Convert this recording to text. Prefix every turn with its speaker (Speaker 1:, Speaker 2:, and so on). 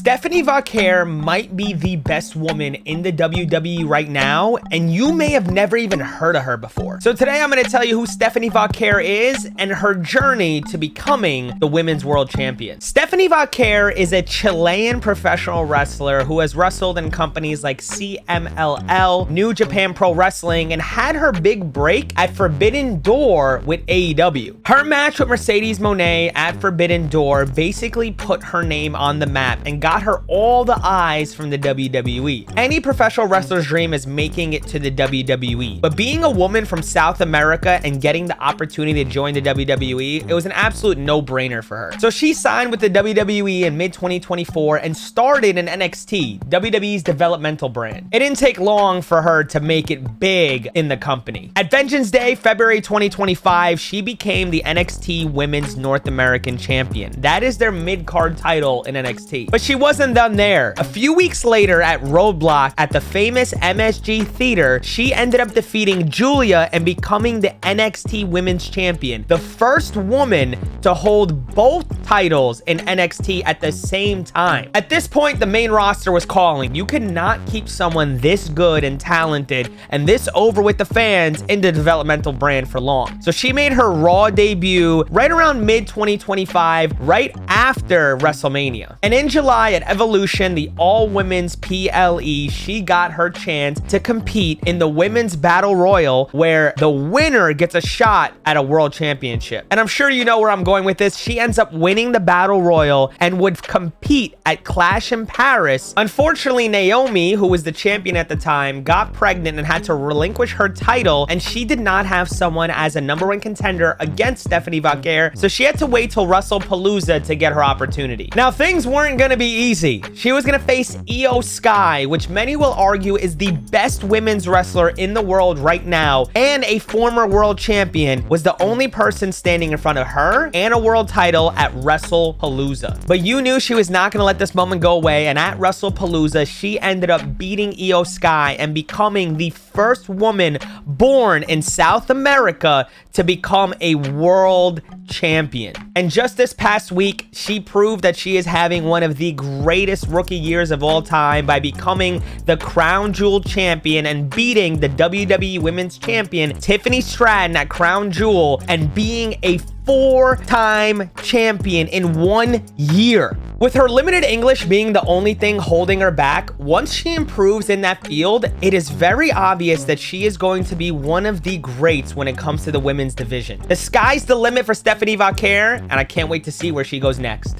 Speaker 1: Stephanie Vaquer might be the best woman in the WWE right now, and you may have never even heard of her before. So today I'm going to tell you who Stephanie Vaquer is and her journey to becoming the women's world champion. Stephanie Vaquer is a Chilean professional wrestler who has wrestled in companies like CMLL, New Japan Pro Wrestling, and had her big break at Forbidden Door with AEW. Her match with Mercedes Moné at Forbidden Door basically put her name on the map and got her all the eyes from the WWE. Any professional wrestler's dream is making it to the WWE, but being a woman from South America and getting the opportunity to join the WWE, it was an absolute no-brainer for her. So she signed with the WWE in mid-2024 and started in NXT, WWE's developmental brand. It didn't take long for her to make it big in the company. At Vengeance Day, February 2025, she became the NXT Women's North American Champion. That is their mid-card title in NXT. But she wasn't done there. A few weeks later at Roadblock at the famous MSG Theater, she ended up defeating Julia and becoming the NXT Women's Champion, the first woman to hold both titles in NXT at the same time. At this point, the main roster was calling. You could not keep someone this good and talented and this over with the fans in the developmental brand for long. So she made her Raw debut right around mid-2025, right after WrestleMania. And in July at Evolution, the all-women's PLE, she got her chance to compete in the Women's Battle Royal, where the winner gets a shot at a world championship. And I'm sure you know where I'm going with this. She ends up winning the Battle Royal and would compete at Clash in Paris. Unfortunately, Naomi, who was the champion at the time, got pregnant and had to relinquish her title, and she did not have someone as a #1 contender against Stephanie Vaquer, so she had to wait till WrestlePalooza to get her opportunity. Now, things weren't gonna be easy. She was gonna face Io Sky, which many will argue is the best women's wrestler in the world right now, and a former world champion, was the only person standing in front of her and a world title at WrestlePalooza. But you knew she was not gonna let this moment go away, and at WrestlePalooza, she ended up beating Io Sky and becoming the first woman born in South America to become a world champion. And just this past week, she proved that she is having one of the greatest rookie years of all time by becoming the Crown Jewel champion and beating the WWE Women's Champion Tiffany Stratton at Crown Jewel and being a 4-time champion in 1 year. With her limited English being the only thing holding her back, once she improves in that field, it is very obvious that she is going to be one of the greats when it comes to the women's division. The sky's the limit for Stephanie Vaquer, and I can't wait to see where she goes next.